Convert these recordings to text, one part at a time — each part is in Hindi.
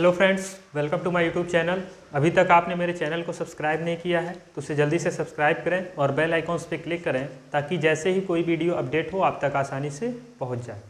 Hello friends, welcome to my YouTube channel. अभी तक आपने मेरे चैनल को सब्सक्राइब नहीं किया है तो उसे जल्दी से सब्सक्राइब करें और बेल आइकॉन्स पे क्लिक करें ताकि जैसे ही कोई वीडियो अपडेट हो आप तक आसानी से पहुंच जाए।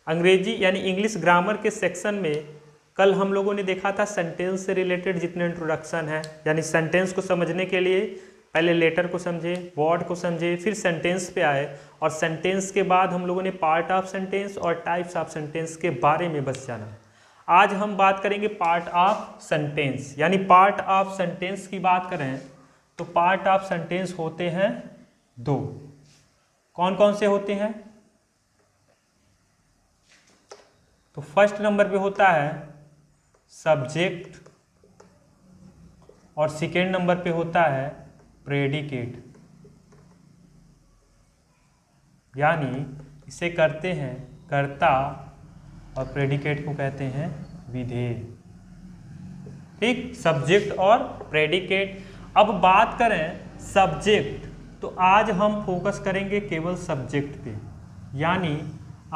अंग्रेजी यानी इंग्लिश ग्रामर के सेक्शन में कल हम लोगों ने देखा था सेंटेंस से रिलेटेड जितने इंट्रोडक्शन है, यानी सेंटेंस को समझने के लिए पहले लेटर को समझे, वर्ड को समझे, फिर सेंटेंस पे आए और सेंटेंस के बाद हम लोगों ने पार्ट ऑफ सेंटेंस और टाइप्स ऑफ सेंटेंस के बारे में बस जाना। आज हम बात करेंगे पार्ट ऑफ सेंटेंस, यानी पार्ट ऑफ सेंटेंस की बात करें तो पार्ट ऑफ सेंटेंस होते हैं दो। कौन कौन से होते हैं? तो फर्स्ट नंबर पे होता है सब्जेक्ट और सेकेंड नंबर पे होता है प्रेडिकेट, यानी इसे करते हैं कर्ता और प्रेडिकेट को कहते हैं विधेय। ठीक, सब्जेक्ट और प्रेडिकेट। अब बात करें सब्जेक्ट तो आज हम फोकस करेंगे केवल सब्जेक्ट पे, यानी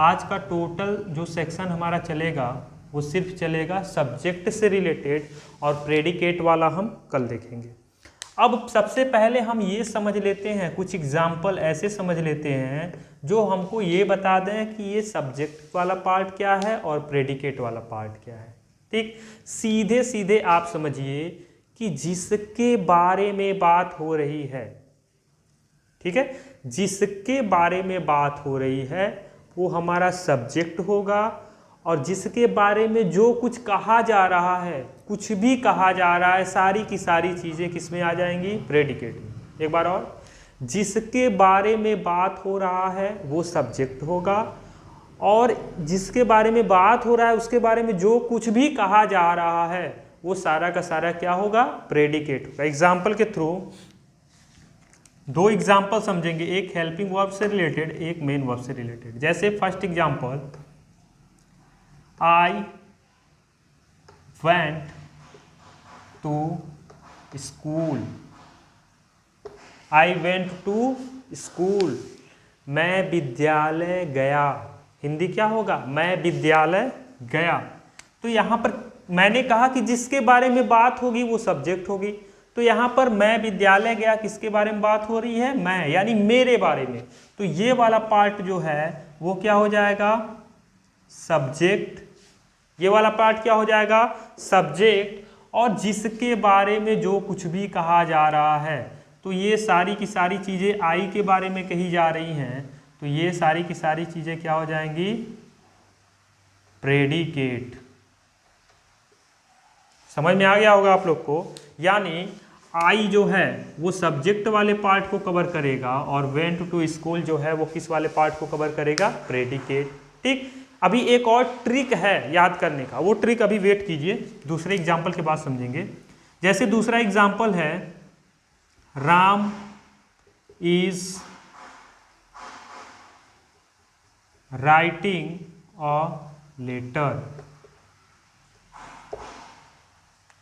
आज का टोटल जो सेक्शन हमारा चलेगा वो सिर्फ चलेगा सब्जेक्ट से रिलेटेड और प्रेडिकेट वाला हम कल देखेंगे। अब सबसे पहले हम ये समझ लेते हैं, कुछ एग्जाम्पल ऐसे समझ लेते हैं जो हमको ये बता दें कि ये सब्जेक्ट वाला पार्ट क्या है और प्रेडिकेट वाला पार्ट क्या है। ठीक, सीधे सीधे आप समझिए कि जिसके बारे में बात हो रही है, ठीक है, जिसके बारे में बात हो रही है वो हमारा सब्जेक्ट होगा और जिसके बारे में जो कुछ कहा जा रहा है, कुछ भी कहा जा रहा है, सारी की सारी चीज़ें किस में आ जाएंगी? प्रेडिकेट में। एक बार और, जिसके बारे में बात हो रहा है वो सब्जेक्ट होगा और जिसके बारे में बात हो रहा है उसके बारे में जो कुछ भी कहा जा रहा है वो सारा का सारा क्या होगा? प्रेडिकेट होगा। एग्जाम्पल के थ्रू दो एग्जाम्पल समझेंगे, एक हेल्पिंग वर्ब से रिलेटेड, एक मेन वर्ब से रिलेटेड। जैसे first example, I went to school. I went to school. मैं विद्यालय गया। हिंदी क्या होगा? मैं विद्यालय गया। तो यहाँ पर मैंने कहा कि जिसके बारे में बात होगी वो सब्जेक्ट होगी। तो यहाँ पर मैं विद्यालय गया किसके बारे में बात हो रही है? मैं, यानी मेरे बारे में। तो ये वाला पार्ट जो है वो क्या हो जाएगा? सब्जेक्ट। ये वाला पार्ट क्या हो जाएगा? सब्जेक्ट। और जिसके बारे में जो कुछ भी कहा जा रहा है, तो ये सारी की सारी चीज़ें आई के बारे में कही जा रही हैं, तो ये सारी की सारी चीज़ें क्या हो जाएंगी? प्रेडिकेट। समझ में आ गया होगा आप लोग को। यानी आई जो है वो सब्जेक्ट वाले पार्ट को कवर करेगा और वेंट टू स्कूल जो है वो किस वाले पार्ट को कवर करेगा? प्रेडिकेट। ठीक, अभी एक और ट्रिक है याद करने का, वो ट्रिक अभी वेट कीजिए, दूसरे एग्जाम्पल के बाद समझेंगे। जैसे दूसरा एग्जाम्पल है, Ram is writing a letter.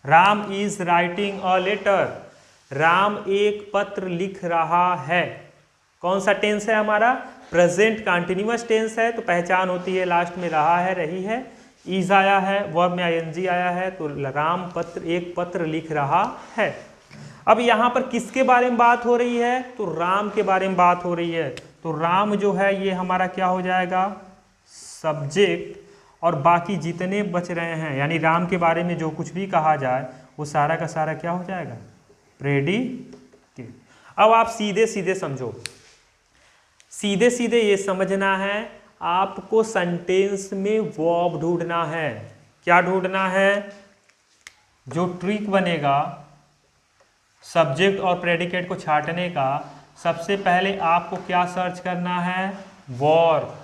Ram is writing a letter. Ram एक पत्र लिख रहा है। कौन सा टेंस है हमारा? प्रेजेंट कंटिन्यूअस टेंस है, तो पहचान होती है लास्ट में रहा है, रही है, इज आया है, वर्ब में आईएनजी आया है, तो राम एक पत्र लिख रहा है। अब यहाँ पर किसके बारे में बात हो रही है? तो राम के बारे में बात हो रही है। तो राम जो है ये हमारा क्या हो जाएगा? सब्जेक्ट। और बाकी जितने बच रहे हैं, यानी राम के बारे में जो कुछ भी कहा जाए वो सारा का सारा क्या हो जाएगा? प्रेडिकेट। अब आप सीधे सीधे समझो, सीधे सीधे ये समझना है आपको सेंटेंस में वर्ब ढूंढना है। क्या ढूंढना है? जो ट्रिक बनेगा सब्जेक्ट और प्रेडिकेट को छांटने का, सबसे पहले आपको क्या सर्च करना है? वर्ब।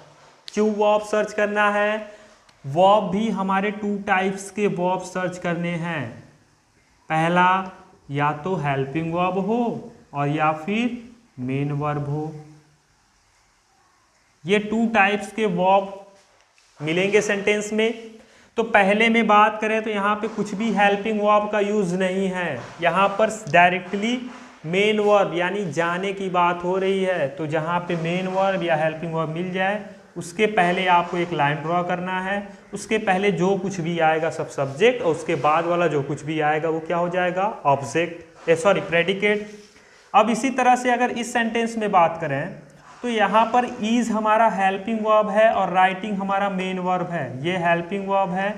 क्यों वर्ब सर्च करना है? वर्ब भी हमारे टू टाइप्स के वर्ब सर्च करने हैं। पहला, या तो हेल्पिंग वर्ब हो और या फिर मेन वर्ब हो। ये टू टाइप्स के वर्ब मिलेंगे सेंटेंस में। तो पहले में बात करें तो यहाँ पे कुछ भी हेल्पिंग वर्ब का यूज नहीं है, यहाँ पर डायरेक्टली मेन वर्ब यानी जाने की बात हो रही है। तो जहाँ पे मेन वर्ब या हेल्पिंग वर्ब मिल जाए उसके पहले आपको एक लाइन ड्रॉ करना है, उसके पहले जो कुछ भी आएगा सब सब्जेक्ट, और उसके बाद वाला जो कुछ भी आएगा वो क्या हो जाएगा, ऑब्जेक्ट, सॉरी प्रेडिकेट। अब इसी तरह से अगर इस सेंटेंस में बात करें तो यहाँ पर इज हमारा हेल्पिंग वर्ब है और राइटिंग हमारा मेन वर्ब है। ये हेल्पिंग वर्ब है,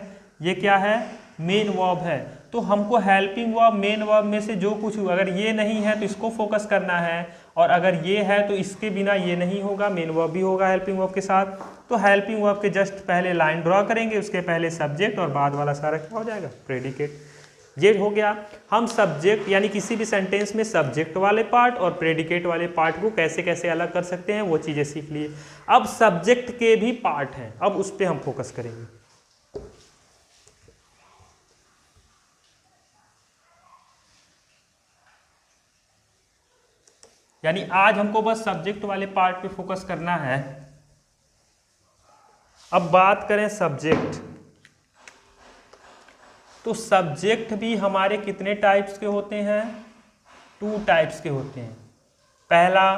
ये क्या है, मेन वर्ब है। तो हमको हेल्पिंग वर्ब मेन वर्ब में से जो कुछ, अगर ये नहीं है तो इसको फोकस करना है, और अगर ये है तो इसके बिना ये नहीं होगा, मेन वर्ब भी होगा हेल्पिंग वर्ब के साथ। तो हेल्पिंग वर्ब के जस्ट पहले लाइन ड्रॉ करेंगे, उसके पहले सब्जेक्ट और बाद वाला सारा क्या हो जाएगा, प्रेडिकेट। ये हो गया। हम सब्जेक्ट यानी किसी भी सेंटेंस में सब्जेक्ट वाले पार्ट और प्रेडिकेट वाले पार्ट को कैसे कैसे अलग कर सकते हैं वो चीज़ें सीख लिए। अब सब्जेक्ट के भी पार्ट हैं, अब उस पर हम फोकस करेंगे। यानी आज हमको बस सब्जेक्ट वाले पार्ट पे फोकस करना है। अब बात करें सब्जेक्ट, तो सब्जेक्ट भी हमारे कितने टाइप्स के होते हैं, 2 टाइप्स के होते हैं। पहला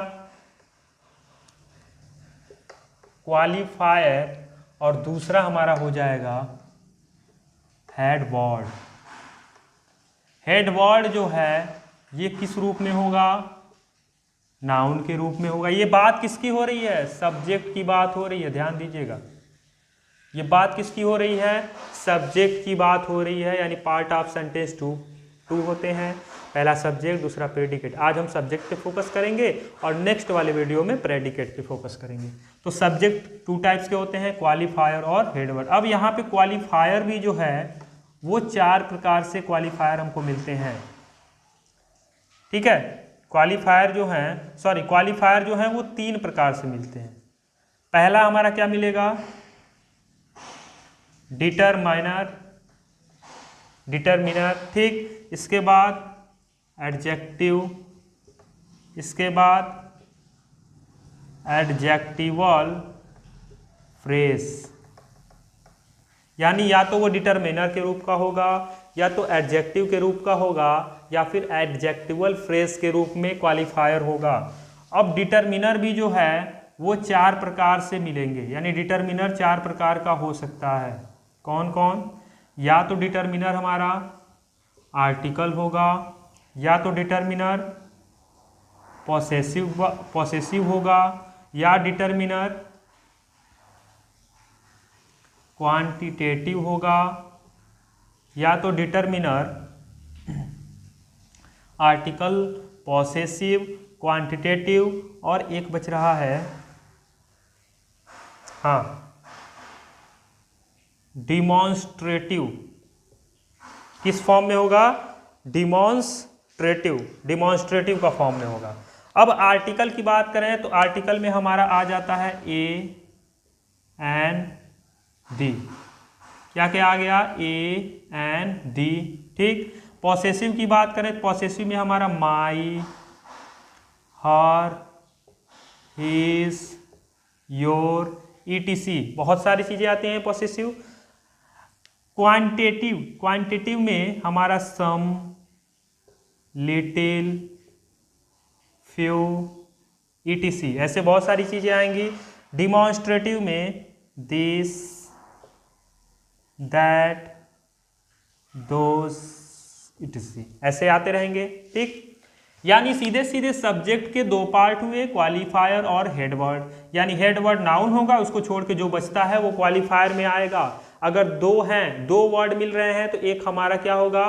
क्वालिफायर और दूसरा हमारा हो जाएगा हेड वर्ड। हेड वर्ड जो है ये किस रूप में होगा, नाउन के रूप में होगा। ये बात किसकी हो रही है, सब्जेक्ट की बात हो रही है, ध्यान दीजिएगा। ये बात किसकी हो रही है, सब्जेक्ट की बात हो रही है। यानी पार्ट ऑफ सेंटेंस टू होते हैं, पहला सब्जेक्ट दूसरा प्रेडिकेट। आज हम सब्जेक्ट पे फोकस करेंगे और नेक्स्ट वाले वीडियो में प्रेडिकेट पे फोकस करेंगे। तो सब्जेक्ट 2 टाइप्स के होते हैं, क्वालिफायर और हेडवर्ड। अब यहाँ पे क्वालिफायर भी जो है वो 4 प्रकार से क्वालिफायर हमको मिलते हैं, ठीक है। क्वालिफायर जो है वो 3 प्रकार से मिलते हैं। पहला हमारा क्या मिलेगा, डिटरमिनर, ठीक। इसके बाद एडजेक्टिव, इसके बाद एडजेक्टिवल फ्रेज। यानी या तो वो डिटरमिनर के रूप का होगा, या तो एडजेक्टिव के रूप का होगा, या फिर एडजेक्टिवल फ्रेज के रूप में क्वालिफायर होगा। अब डिटरमिनर भी जो है वो 4 प्रकार से मिलेंगे। यानी डिटरमिनर 4 प्रकार का हो सकता है। कौन कौन, या तो डिटरमिनर हमारा आर्टिकल होगा, या तो डिटरमिनर पॉसेसिव होगा, या डिटरमिनर क्वांटिटेटिव होगा, या तो डिटरमिनर आर्टिकल पॉसेसिव क्वांटिटेटिव, और एक बच रहा है, हाँ, डिमॉन्स्ट्रेटिव। किस फॉर्म में होगा, डिमॉन्स्ट्रेटिव का फॉर्म में होगा। अब आर्टिकल की बात करें तो आर्टिकल में हमारा आ जाता है ए एन दी। क्या क्या आ गया, ए एन दी, ठीक। पॉसेसिव की बात करें तो पॉसेसिव में हमारा माई, हर, हिज, योर, ईटीसी, बहुत सारी चीजें आती हैं पॉसेसिव। क्वांटिटेटिव में हमारा सम, लिटिल, फ्यू, ईटीसी, ऐसे बहुत सारी चीजें आएंगी। डिमॉन्स्ट्रेटिव में दिस, दैट, दोस, ईटीसी, ऐसे आते रहेंगे, ठीक। यानी सीधे सीधे सब्जेक्ट के 2 पार्ट हुए, क्वालिफायर और हेडवर्ड। यानी हेडवर्ड नाउन होगा, उसको छोड़ के जो बचता है वो क्वालिफायर में आएगा। अगर 2 हैं, 2 वर्ड मिल रहे हैं तो एक हमारा क्या होगा,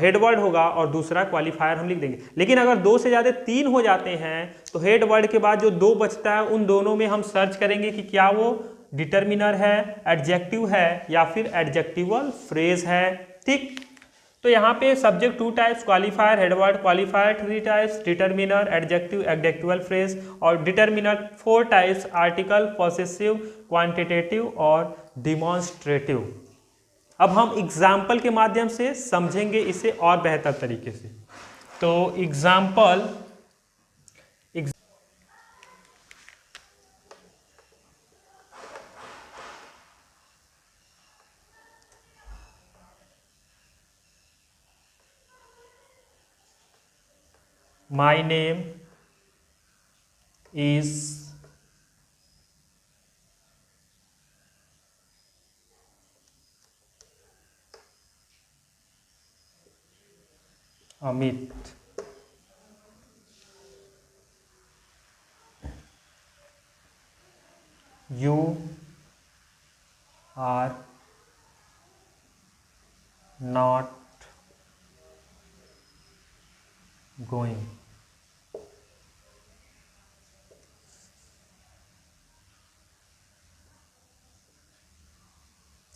हेडवर्ड होगा, और दूसरा क्वालिफायर हम लिख देंगे। लेकिन अगर 2 से ज़्यादा 3 हो जाते हैं तो हेडवर्ड के बाद जो 2 बचता है उन दोनों में हम सर्च करेंगे कि क्या वो डिटरमिनर है, एडजेक्टिव है, या फिर एडजेक्टिवल फ्रेज है, ठीक। तो यहाँ पे subject 2 types, qualifier, headword. Qualifier 3 types, determiner, adjective, adjectival phrase. और determiner 4 types, article, possessive, quantitative और डिमॉन्स्ट्रेटिव। अब हम एग्जाम्पल के माध्यम से समझेंगे इसे और बेहतर तरीके से। तो example, My name is Amit. You are not going.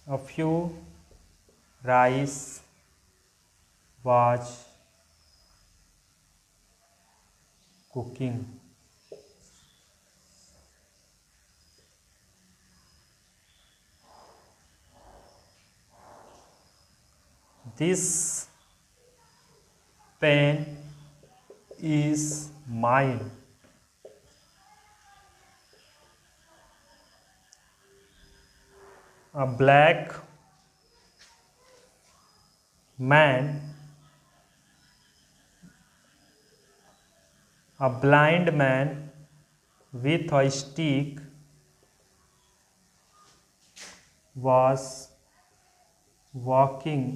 A few rice was cooking. This pen is mine. A black man, a blind man with a stick was walking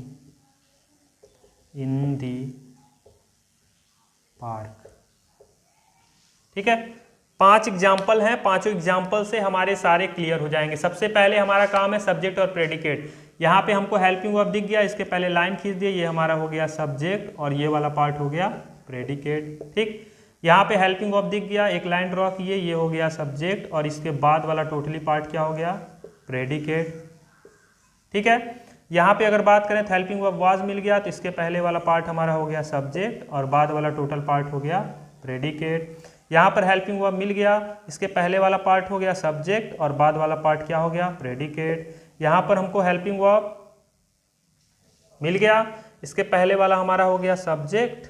in the park। ठीक है, 5 एग्जाम्पल हैं, 5 एग्जाम्पल से हमारे सारे क्लियर हो जाएंगे। सबसे पहले हमारा काम है सब्जेक्ट और प्रेडिकेट। यहाँ पे हमको हेल्पिंग वर्ब दिख गया, इसके पहले लाइन खींच दिए, ये हमारा हो गया सब्जेक्ट और ये वाला पार्ट हो गया प्रेडिकेट। ठीक, यहाँ पे हेल्पिंग वर्ब दिख गया, एक लाइन ड्रॉ किए, ये हो गया सब्जेक्ट और इसके बाद वाला टोटली पार्ट क्या हो गया, प्रेडिकेट। ठीक है, यहाँ पे अगर बात करें तो हेल्पिंग वर्ब वाज मिल गया, तो इसके पहले वाला पार्ट हमारा हो गया सब्जेक्ट और बाद वाला टोटल पार्ट हो गया प्रेडिकेट। यहाँ पर हेल्पिंग वर्ब मिल गया, इसके पहले वाला पार्ट हो गया सब्जेक्ट और बाद वाला पार्ट क्या हो गया, प्रेडिकेट। यहाँ पर हमको हेल्पिंग वर्ब मिल गया, इसके पहले वाला हमारा हो गया सब्जेक्ट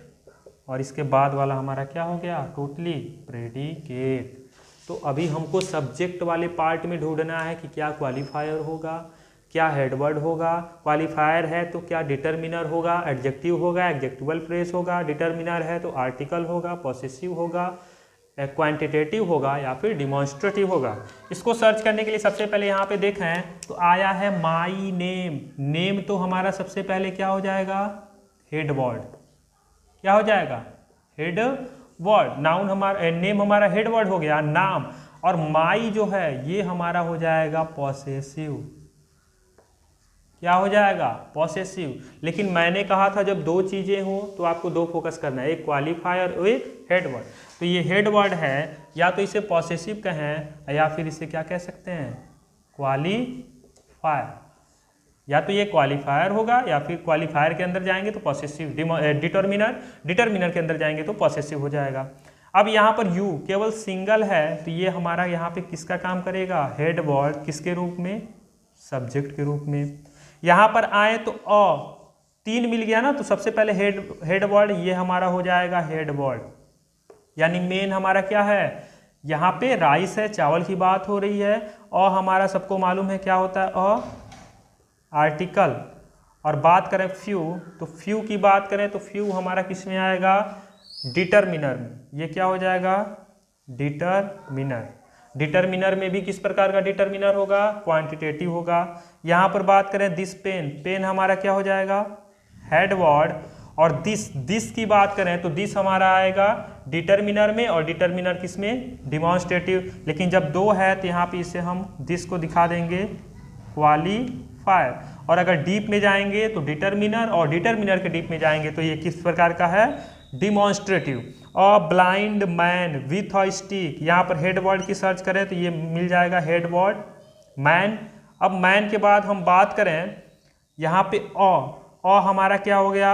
और इसके बाद वाला हमारा क्या हो गया, टोटली प्रेडिकेट। तो अभी हमको सब्जेक्ट वाले पार्ट में ढूंढना है कि क्या क्वालिफायर होगा, क्या हेडवर्ड होगा। क्वालिफायर है तो क्या डिटर्मिनर होगा, एडजेक्टिव होगा, एडजेक्टिवल फ्रेज होगा। डिटर्मिनर है तो आर्टिकल होगा, पॉसेसिव होगा, क्वांटिटेटिव होगा या फिर डिमॉन्स्ट्रेटिव होगा। इसको सर्च करने के लिए सबसे पहले यहाँ पे देखें तो आया है माई नेम। नेम तो हमारा सबसे पहले क्या हो जाएगा, हेड वर्ड। क्या हो जाएगा, हेड वर्ड। नाउन हमारा, नेम हमारा हेड वर्ड हो गया, नाम। और माई जो है ये हमारा हो जाएगा पॉसेसिव। क्या हो जाएगा, पॉसेसिव। लेकिन मैंने कहा था जब 2 चीजें हो तो आपको 2 फोकस करना है, एक क्वालिफायर और एक हेड वर्ड। तो ये हेड वर्ड है, या तो इसे पॉसेसिव कहें या फिर इसे क्या कह सकते हैं, क्वालिफायर। या तो ये क्वालिफायर होगा या फिर क्वालिफायर के अंदर जाएंगे तो पॉसेसिव। डिटर्मिनर, डिटर्मिनर के अंदर जाएंगे तो पॉसेसिव हो जाएगा। अब यहाँ पर यू केवल सिंगल है तो ये हमारा यहाँ पे किसका काम करेगा, हेड वर्ड। किसके रूप में, सब्जेक्ट के रूप में। यहाँ पर आए तो 3 मिल गया ना, तो सबसे पहले हेड वर्ड ये हमारा हो जाएगा हेड वर्ड। यानी मेन हमारा क्या है, यहाँ पे राइस है, चावल की बात हो रही है। और हमारा सबको मालूम है क्या होता है, आर्टिकल। और बात करें फ्यू, तो फ्यू की बात करें तो फ्यू हमारा किस में आएगा, डिटर्मिनर में। ये क्या हो जाएगा, डिटर्मिनर। डिटर्मिनर में भी किस प्रकार का डिटर्मिनर होगा, क्वांटिटेटिव होगा। यहाँ पर बात करें दिस पेन, पेन हमारा क्या हो जाएगा, हेड वर्ड। और दिस की बात करें तो दिस हमारा आएगा डिटर्मिनर में, और डिटर्मिनर किस में, डिमॉन्स्ट्रेटिव। लेकिन जब 2 है तो यहाँ पे इसे हम दिस को दिखा देंगे क्वालिफायर। और अगर डीप में जाएंगे तो डिटर्मिनर, और डिटर्मिनर के डीप में जाएंगे तो ये किस प्रकार का है, डिमॉन्स्ट्रेटिव। और blind man with a stick, यहाँ पर हेड वर्ड की सर्च करें तो ये मिल जाएगा हेड वर्ड मैन। अब मैन के बाद हम बात करें यहाँ पे हमारा क्या हो गया,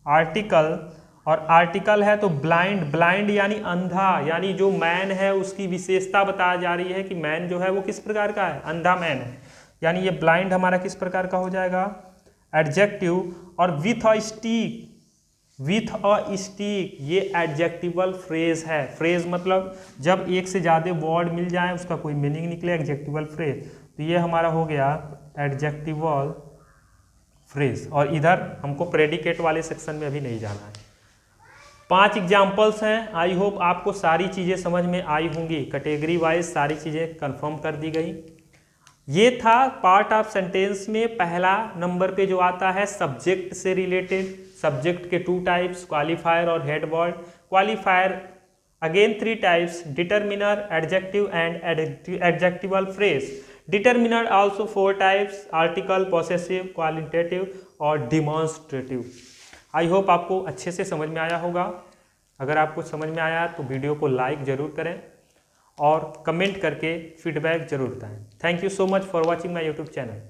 आर्टिकल। और आर्टिकल है तो ब्लाइंड, ब्लाइंड यानी अंधा। यानी जो मैन है उसकी विशेषता बताई जा रही है कि मैन जो है वो किस प्रकार का है, अंधा मैन है। यानी ये ब्लाइंड हमारा किस प्रकार का हो जाएगा, एडजेक्टिव। और with a stick, with a stick ये एडजेक्टिवल फ्रेज है। फ्रेज मतलब जब एक से ज़्यादा वर्ड मिल जाए उसका कोई मीनिंग निकले, एडजेक्टिवल फ्रेज। तो ये हमारा हो गया एडजेक्टिवल फ्रेज। और इधर हमको प्रेडिकेट वाले सेक्शन में अभी नहीं जाना है। 5 एग्जाम्पल्स हैं। आई होप आपको सारी चीज़ें समझ में आई होंगी, कैटेगरी वाइज सारी चीज़ें कंफर्म कर दी गई। ये था पार्ट ऑफ सेंटेंस में पहला नंबर पे जो आता है सब्जेक्ट से रिलेटेड। सब्जेक्ट के 2 टाइप्स, क्वालिफायर और head word. Qualifier again 3 types, determiner, adjective and adjectival phrase. Determiner also 4 types, article, possessive, qualitative और डिमॉन्स्ट्रेटिव। आई होप आपको अच्छे से समझ में आया होगा। अगर आपको समझ में आया तो वीडियो को लाइक ज़रूर करें और कमेंट करके फीडबैक ज़रूर बताएं। Thank you so much for watching my YouTube channel.